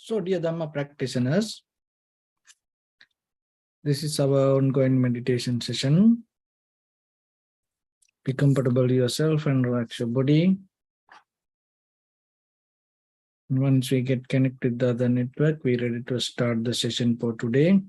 So, dear Dhamma practitioners, this is our ongoing meditation session. Be comfortable yourself and relax your body. And once we get connected to the other network, we're ready to start the session for today.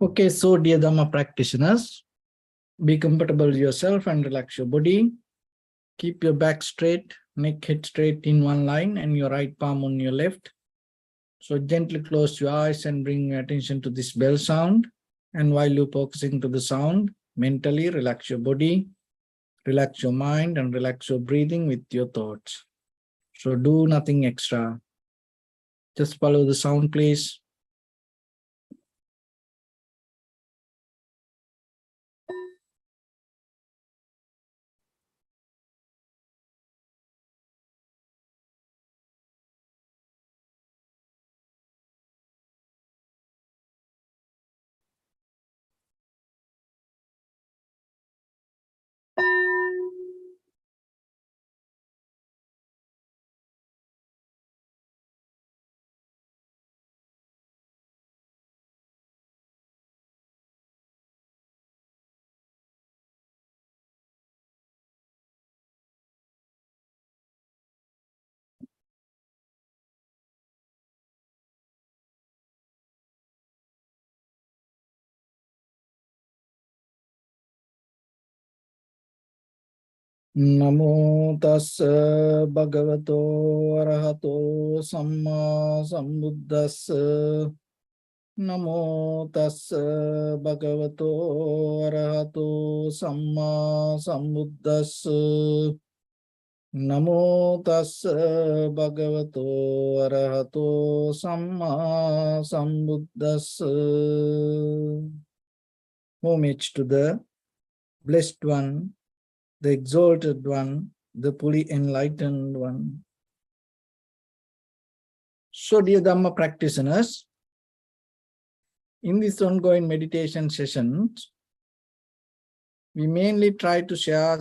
Okay, so dear Dhamma practitioners, be comfortable yourself and relax your body. Keep your back straight, neck head straight in one line and your right palm on your left. So gently close your eyes and bring your attention to this bell sound. And while you're focusing to the sound, mentally relax your body, relax your mind and relax your breathing with your thoughts. So do nothing extra. Just follow the sound, please. Namo tassa bhagavato arahato samma sambuddhassa. Namo tassa bhagavato arahato samma sambuddhassa. Namo tassa bhagavato arahato samma sambuddhassa. Homage to the Blessed One, the Exalted One, the fully enlightened One. So, dear Dhamma practitioners, in this ongoing meditation sessions, we mainly try to share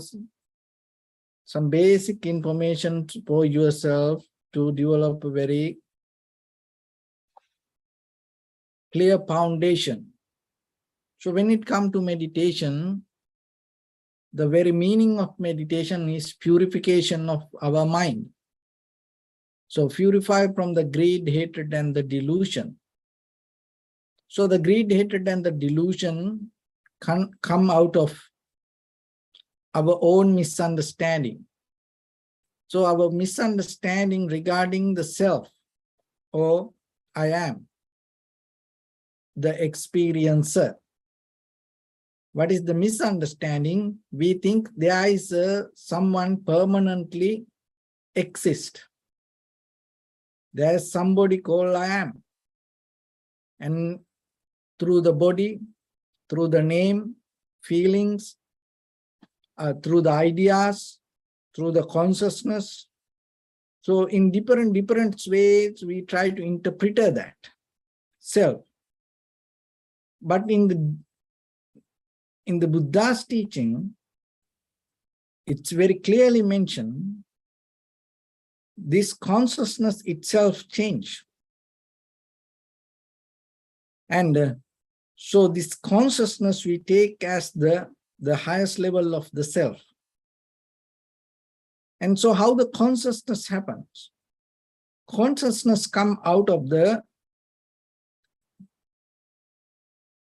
some basic information for yourself to develop a very clear foundation. So when it comes to meditation, the very meaning of meditation is purification of our mind. So purify from the greed, hatred, and the delusion. So the greed, hatred, and the delusion can come out of our own misunderstanding. So our misunderstanding regarding the self, or I am, the experiencer. What is the misunderstanding? We think there is someone permanently exist. There is somebody called I am. And through the body, through the name, feelings, through the ideas, through the consciousness. So in different ways, we try to interpret that. self. But in the Buddha's teaching, it's very clearly mentioned, this consciousness itself change. And so this consciousness we take as the highest level of the self. And so how the consciousness happens? Consciousness come out of the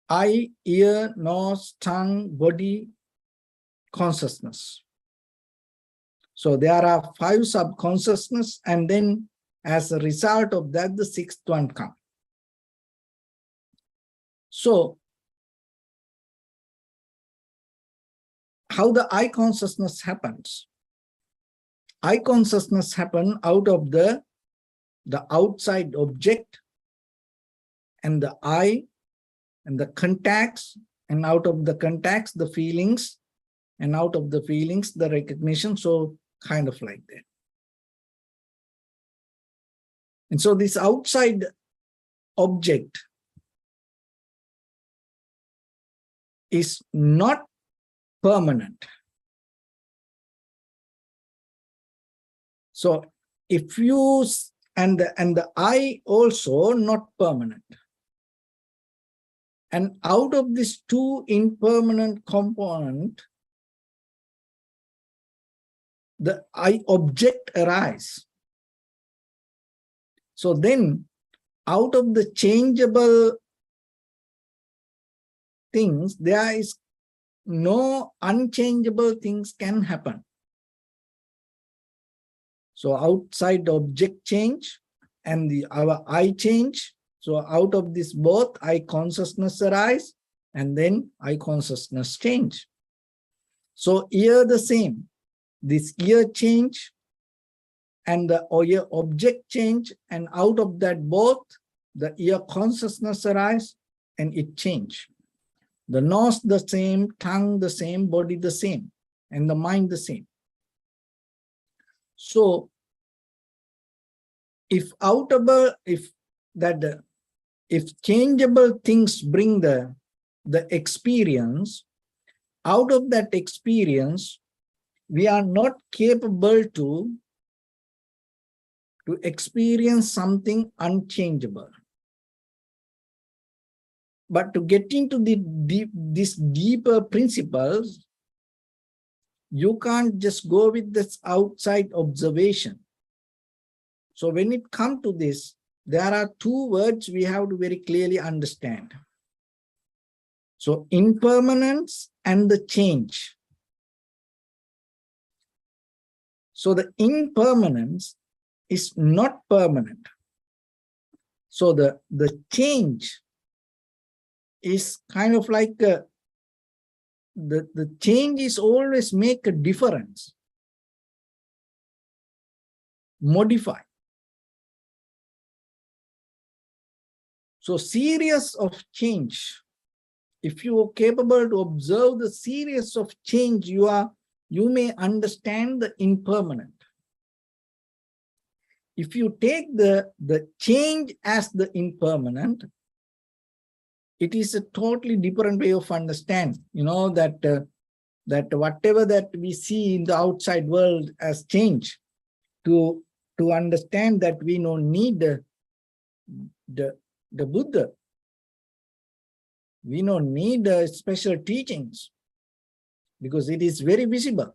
eye, ear, nose, tongue, body consciousness. So there are 5 subconsciousness, and then as a result of that, the 6th one comes. So how the eye consciousness happens? Eye consciousness happens out of the outside object and the eye and the contacts, and out of the contacts, the feelings, and out of the feelings, the recognition. So kind of like that. And so this outside object is not permanent. So if you, and the eye also not permanent. And out of these 2 impermanent component, the eye object arise. So then out of the changeable things, there is no unchangeable things can happen. So outside object change and our eye change. So out of this both, eye consciousness arise, and then eye consciousness change. So ear the same. This ear change and the ear object change, and out of that both, the ear consciousness arise and it change. The nose the same, tongue the same, body the same, and the mind the same. So if changeable things bring the experience, out of that experience, we are not capable to experience something unchangeable. But to get into these deeper principles, you can't just go with this outside observation. So when it comes to this, there are 2 words we have to very clearly understand. So impermanence and the change. So the impermanence is not permanent. So the change is kind of like the change is always make a difference, modify. So series of change, if you are capable to observe the series of change, you may understand the impermanent. If you take the change as the impermanent, it is a totally different way of understanding. You know, that whatever that we see in the outside world as change, to understand that we don't need the Buddha. We don't need special teachings because it is very visible.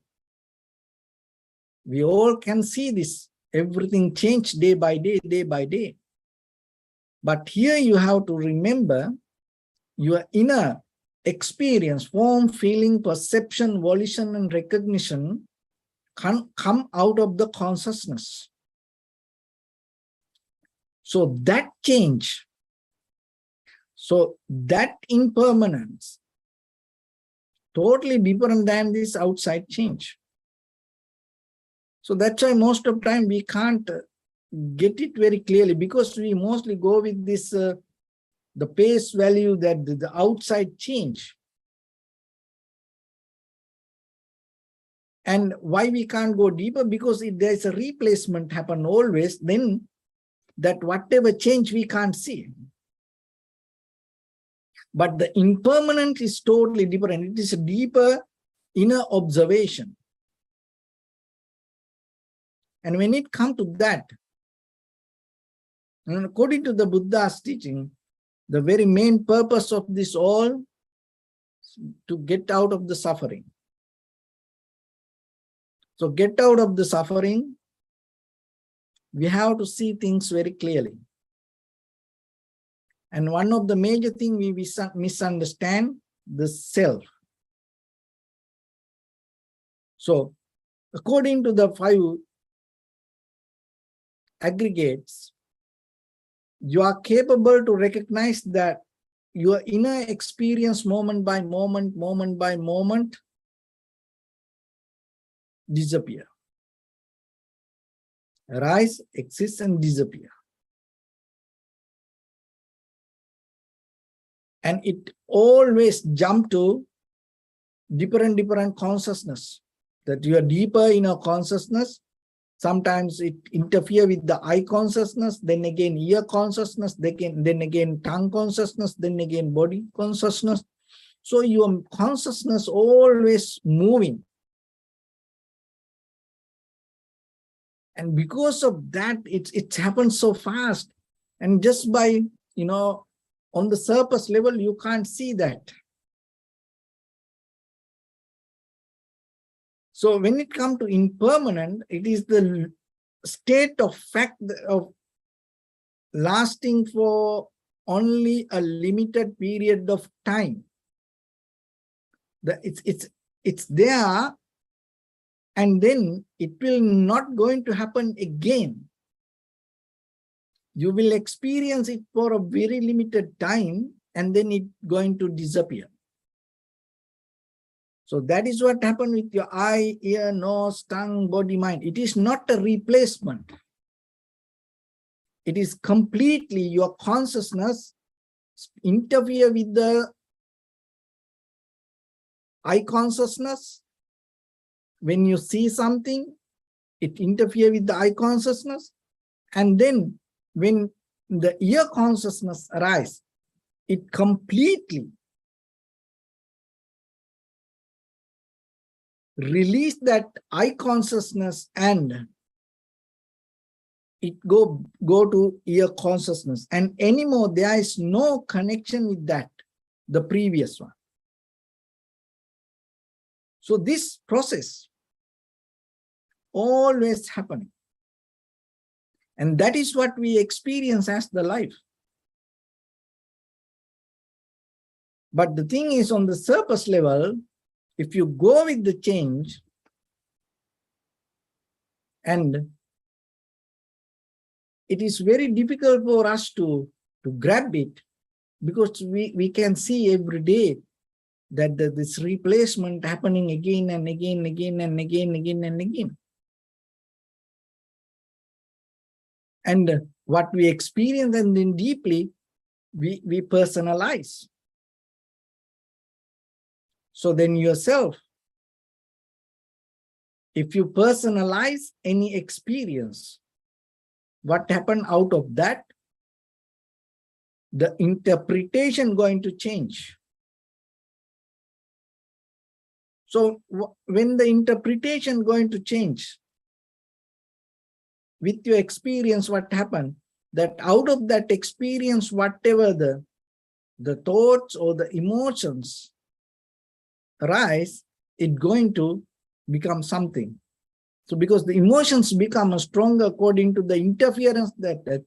We all can see this. Everything changes day by day, day by day. But here you have to remember your inner experience, form, feeling, perception, volition, and recognition can come out of the consciousness. So that change, so that impermanence, totally different than this outside change. So that's why most of the time we can't get it very clearly, because we mostly go with this, the face value that the outside change. And why we can't go deeper? Because if there's a replacement happen always, then that whatever change we can't see. But the impermanent is totally different. It is a deeper inner observation. And when it comes to that, and according to the Buddha's teaching, the very main purpose of this all is to get out of the suffering. So get out of the suffering, we have to see things very clearly. And one of the major things we misunderstand, the self. So according to the 5 aggregates, you are capable to recognize that your inner experience moment by moment disappear. Arise, exist, and disappear. And it always jump to different consciousness. That you are deeper in a consciousness. Sometimes it interfere with the eye consciousness, then again ear consciousness, then again tongue consciousness, then again body consciousness. So your consciousness always moving. And because of that, it happens so fast. And just by, on the surface level, you can't see that. So when it comes to impermanent, it is the state of fact of lasting for only a limited period of time. It's there, and then it will not going to happen again. You will experience it for a very limited time, and then it's going to disappear. So that is what happened with your eye, ear, nose, tongue, body, mind. It is not a replacement. It is completely your consciousness interfere with the eye consciousness. When you see something, it interfere with the eye consciousness. And then when the ear consciousness arises, it completely release that eye consciousness and it go to ear consciousness, and anymore there is no connection with that, the previous one. So this process always happening, and that is what we experience as the life. But the thing is, on the surface level, if you go with the change and it is very difficult for us to grab it, because we can see every day that this replacement happening again and again and again. And what we experience, and then deeply we personalize. So then yourself, if you personalize any experience, what happened out of that? The interpretation going to change. So when the interpretation going to change, with your experience, what happened? That out of that experience, whatever the thoughts or the emotions arise, it's going to become something. So because the emotions become stronger according to the interference that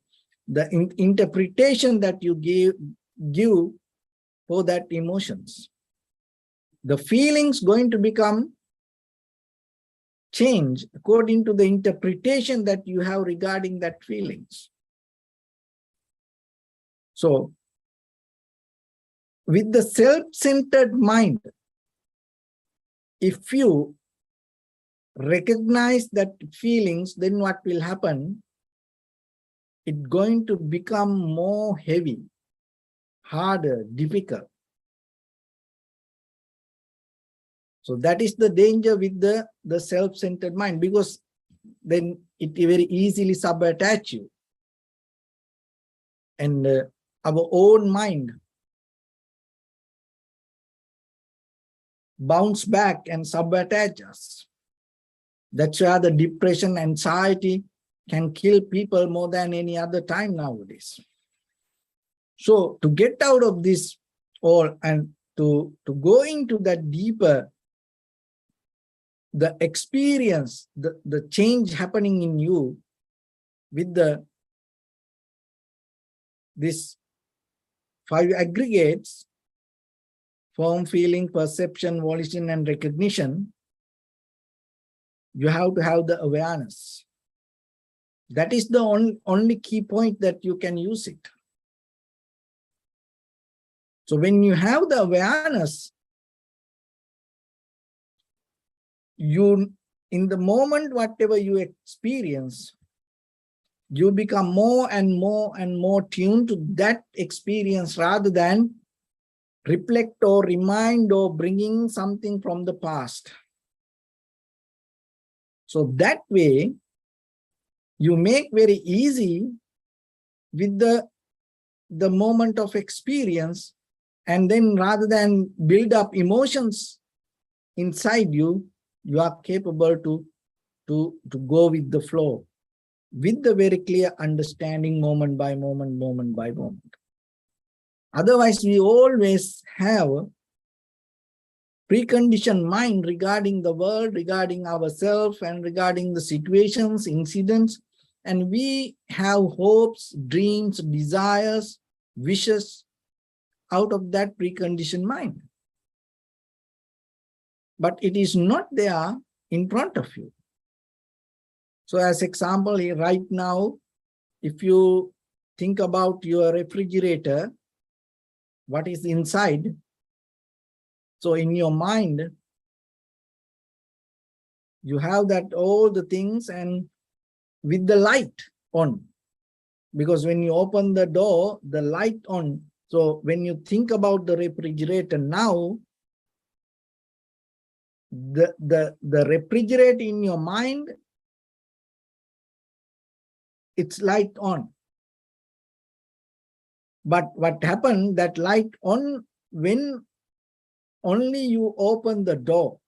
the interpretation that you give for that emotions. The feelings going to become change according to the interpretation that you have regarding that feelings. So with the self-centered mind, if you recognize that feelings, then what will happen? It's going to become more heavy, harder, difficult. So that is the danger with the self-centered mind, because then it very easily sub-attach you. And our own mind bounce back and sabotage us. That's why the depression, anxiety can kill people more than any other time nowadays. So to get out of this all and to go into that deeper, the experience, the change happening in you with this 5 aggregates, form, feeling, perception, volition, and recognition, you have to have the awareness. That is the only key point that you can use it. So when you have the awareness, you, in the moment, whatever you experience, you become more and more and more tuned to that experience rather than reflect or remind or bringing something from the past. So that way, you make very easy with the moment of experience, and then rather than build up emotions inside you, you are capable to go with the flow, with the very clear understanding moment by moment, moment by moment. Otherwise, we always have preconditioned mind regarding the world, regarding ourselves, and regarding the situations, incidents, and we have hopes, dreams, desires, wishes out of that preconditioned mind. But it is not there in front of you. So as example, here right now, if you think about your refrigerator, what is inside? So in your mind, you have that all the things and with the light on. Because when you open the door, the light on. So when you think about the refrigerator now, the refrigerator in your mind, it's light on. But what happened, that light on when only you open the door.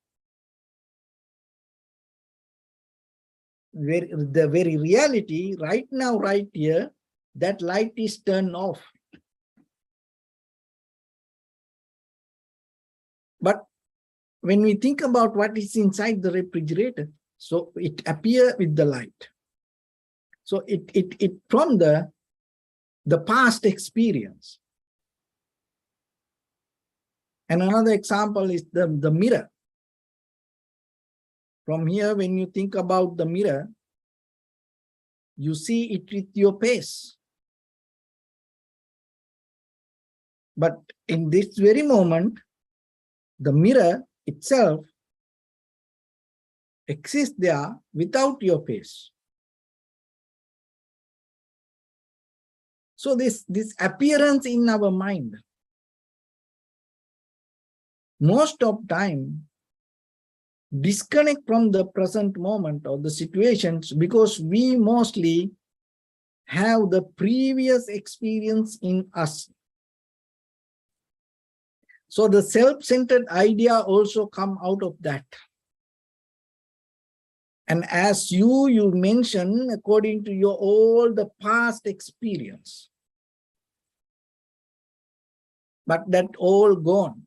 The very reality, right now, right here, that light is turned off. But when we think about what is inside the refrigerator, so it appears with the light. So it from the past experience. And another example is the mirror. From here, when you think about the mirror, you see it with your face. But in this very moment, the mirror itself exists there without your face. So this appearance in our mind, most of time, disconnect from the present moment or the situations because we mostly have the previous experience in us. So the self-centered idea also come out of that. And as you mentioned, according to your all the past experience, but that all gone.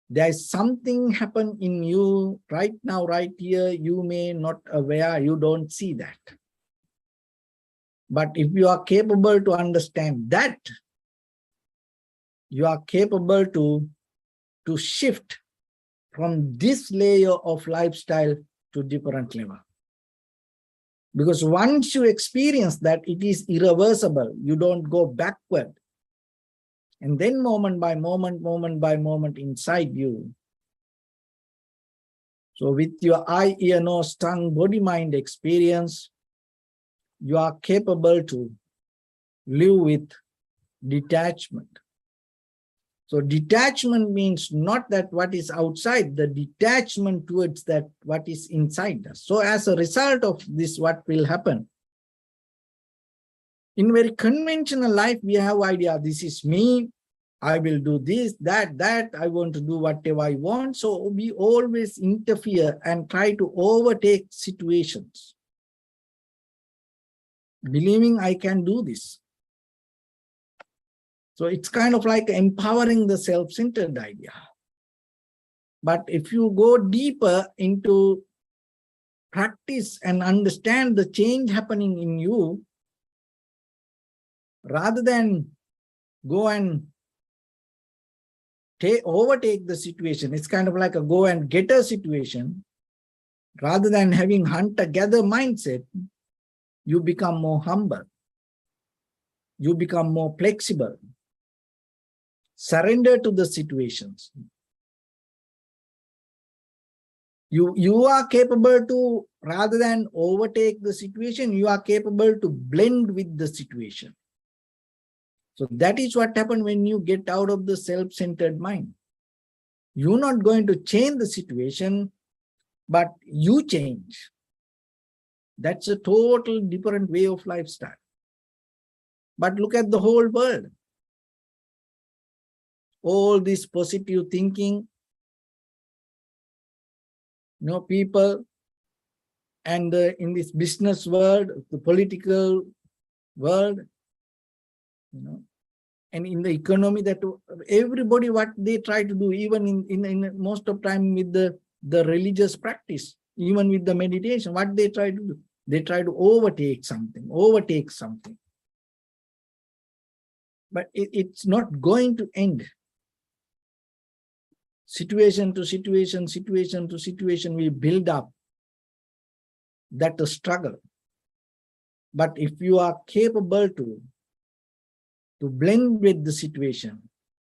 There is something happen in you right now, right here. You may not aware, you don't see that. But if you are capable to understand that, you are capable to shift from this layer of lifestyle to different level. Because once you experience that, it is irreversible. You don't go backward. And then moment by moment, moment by moment inside you. So with your eye, ear, nose, tongue, body, mind experience, you are capable to live with detachment. So detachment means not that what is outside, the detachment towards that what is inside us. So as a result of this, what will happen? In very conventional life, we have idea, this is me, I will do this, that, I want to do whatever I want. So we always interfere and try to overtake situations, believing I can do this. So it's kind of like empowering the self-centered idea. But if you go deeper into practice and understand the change happening in you, rather than go and overtake the situation, it's kind of like a go and get a situation. Rather than having hunter-gatherer mindset, you become more humble. You become more flexible. Surrender to the situations. You are capable to, rather than overtake the situation, you are capable to blend with the situation. So that is what happens when you get out of the self-centered mind. You're not going to change the situation, but you change. That's a total different way of lifestyle. But look at the whole world. All this positive thinking, people, and in this business world, the political world, and in the economy, that everybody, what they try to do, even in most of time with the religious practice, even with the meditation, what they try to do, they try to overtake something. But it's not going to end. Situation to situation, we build up that struggle. But if you are capable to blend with the situation,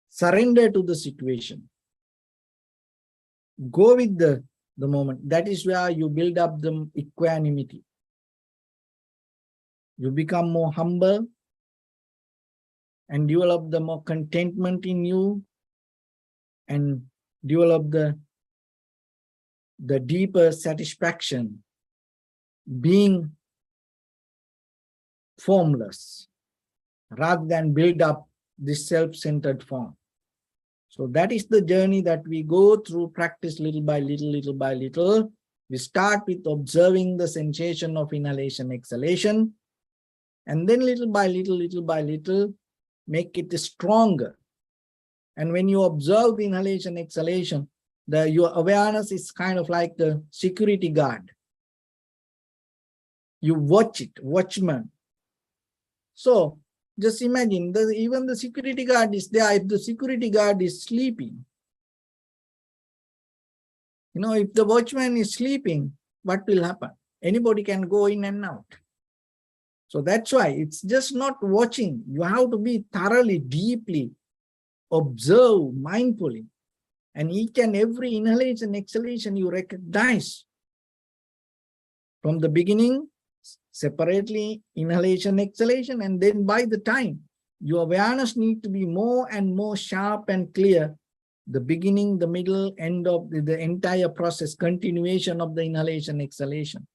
surrender to the situation, go with the moment, that is where you build up the equanimity. You become more humble and develop the more contentment in you, and develop the deeper satisfaction being formless, rather than build up this self-centered form. So that is the journey that we go through, practice little by little. We start with observing the sensation of inhalation, exhalation, and then little by little, make it stronger. And when you observe the inhalation, exhalation, your awareness is kind of like the security guard. You watch it, watchman. So just imagine, even the security guard is there. If the security guard is sleeping, if the watchman is sleeping, what will happen? Anybody can go in and out. So that's why it's just not watching. You have to be thoroughly, deeply observe mindfully. And each and every inhalation, exhalation, you recognize from the beginning, separately, inhalation, exhalation, and then by the time, your awareness needs to be more and more sharp and clear. The beginning, the middle, end of the entire process, continuation of the inhalation, exhalation.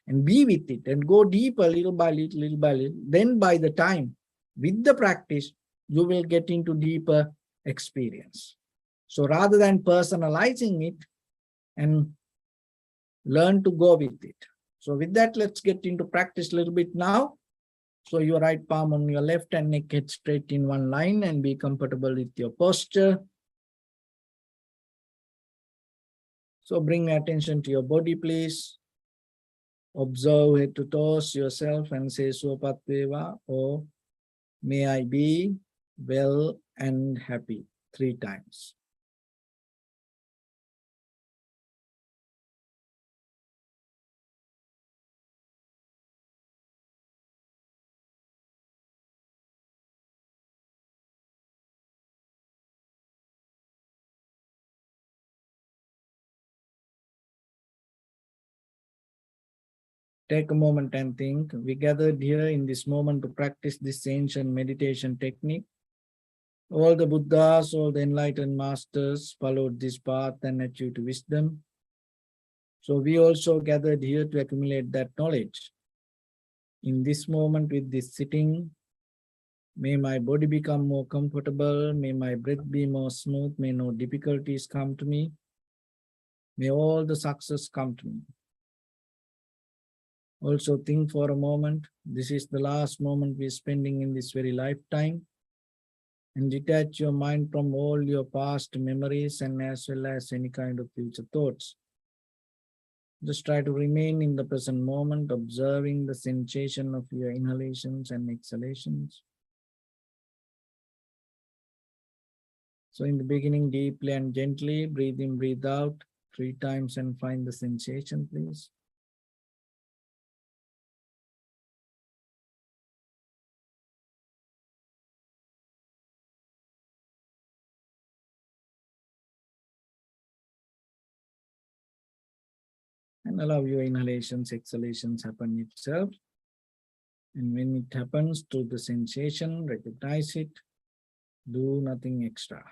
And be with it and go deeper little by little. Then by the time, with the practice, you will get into deeper experience. So rather than personalizing it, and learn to go with it. So with that, let's get into practice a little bit now. So your right palm on your left and neck head straight in one line, and be comfortable with your posture. So bring attention to your body, please. Observe head to toes yourself and say Suapat Veva, or may I be well and happy 3 times. Take a moment and think. We gathered here in this moment to practice this ancient meditation technique. All the Buddhas, all the enlightened masters followed this path and achieved wisdom. So we also gathered here to accumulate that knowledge. In this moment, with this sitting, May my body become more comfortable. May my breath be more smooth. May no difficulties come to me. May all the success come to me. Also think for a moment, this is the last moment we're spending in this very lifetime, and detach your mind from all your past memories and as well as any kind of future thoughts. Just try to remain in the present moment, observing the sensation of your inhalations and exhalations. So in the beginning, deeply and gently, breathe in, breathe out 3 times and find the sensation, please. And allow your inhalations, exhalations happen itself. And when it happens to the sensation, recognize it, do nothing extra.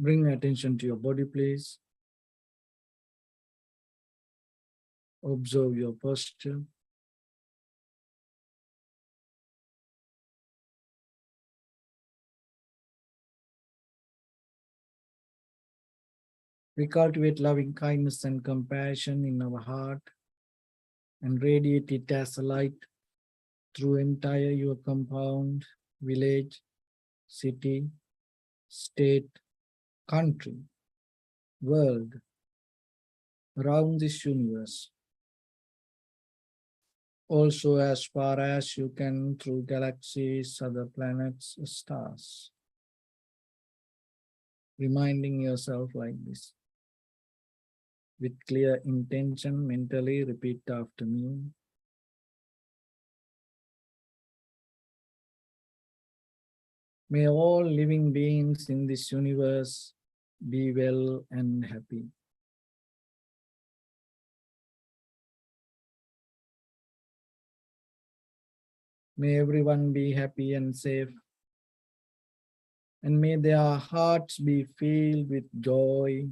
Bring attention to your body, please. Observe your posture. We cultivate loving kindness and compassion in our heart and radiate it as a light through entire your compound, village, city, state, country, world, around this universe. Also as far as you can through galaxies, other planets, stars. Reminding yourself like this. With clear intention, mentally repeat after me. May all living beings in this universe be well and happy. May everyone be happy and safe. And may their hearts be filled with joy.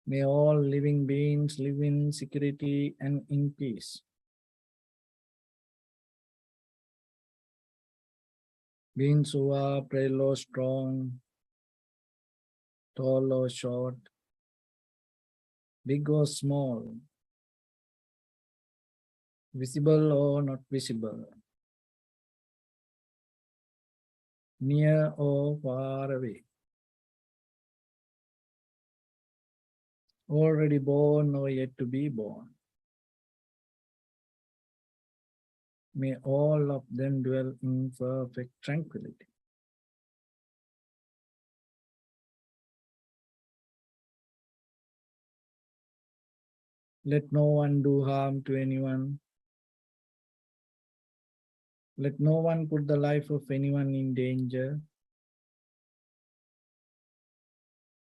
May all living beings live in security and in peace. Beings who are frail or strong, tall or short, big or small, visible or not visible, near or far away, already born or yet to be born. May all of them dwell in perfect tranquility. Let no one do harm to anyone. Let no one put the life of anyone in danger.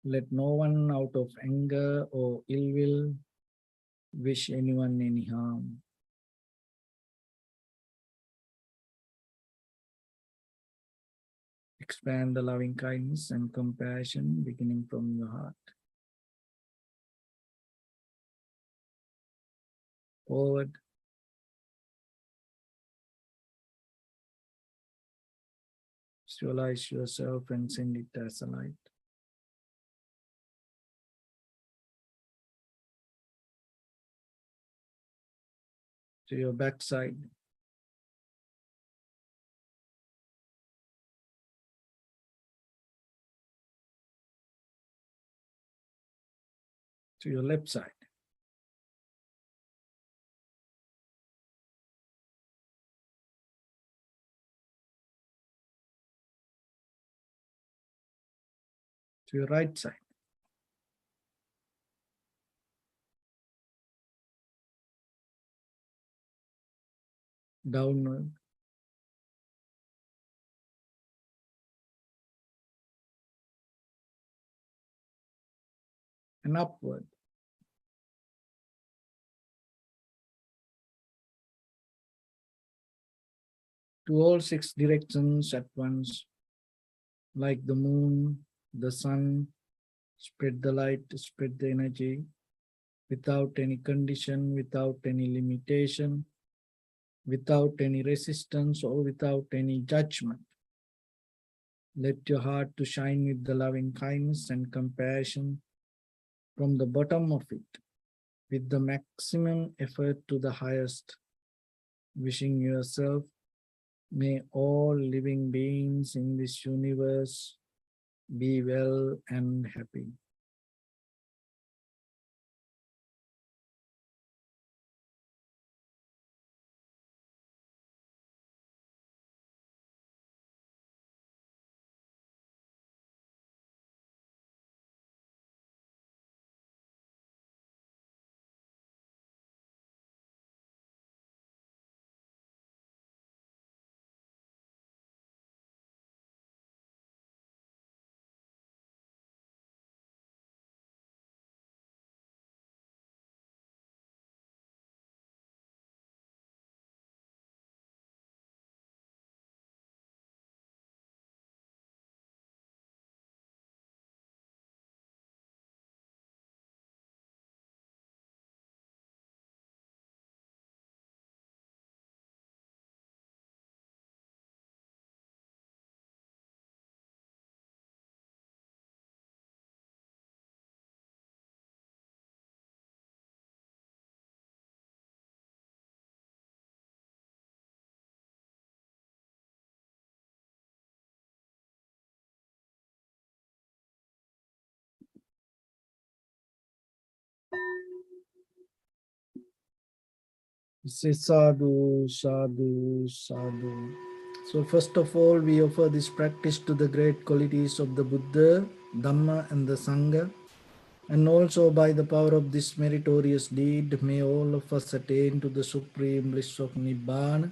Let no one out of anger or ill will wish anyone any harm. Expand the loving kindness and compassion beginning from your heart. Forward. Visualize yourself and send it as a light. To your backside. To your left side. To your right side. Downward. And upward. To all six directions at once, like the moon, the sun, spread the light, spread the energy, without any condition, without any limitation, without any resistance or without any judgment. Let your heart to shine with the loving kindness and compassion from the bottom of it, with the maximum effort to the highest, wishing yourself, may all living beings in this universe be well and happy. Say sadhu, sadhu, sadhu. So first of all, we offer this practice to the great qualities of the Buddha, Dhamma and the Sangha. And also by the power of this meritorious deed, may all of us attain to the supreme bliss of Nibbana.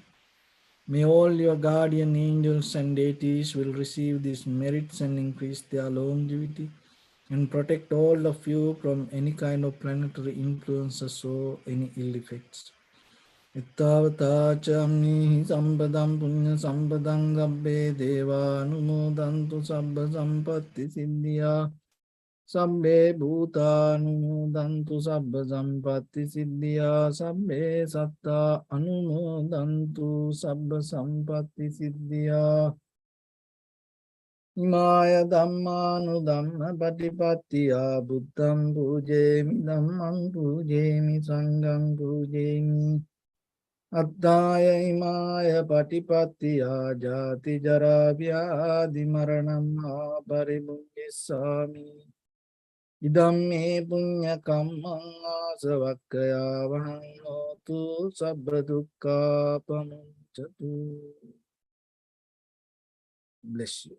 May all your guardian angels and deities will receive these merits and increase their longevity and protect all of you from any kind of planetary influences or any ill effects. Ittavata chamni sampadam punya sampadam gabbe deva anumodantu sabba sampatti siddhya sabbe bhuta anumodantu sabba sampatti siddhya sabbe satta anumodantu sabba sampatti siddhya Imaya dhammanu dhamma patipattiya buddham pujemi dhammam pujemi sangham pujemi Attaya imaya patipattiya jati jara vyadhi maranam paribuddhisami idam me punya kammang asavakkaya vahanotu sabba dukkha pamuncatu. Bless you.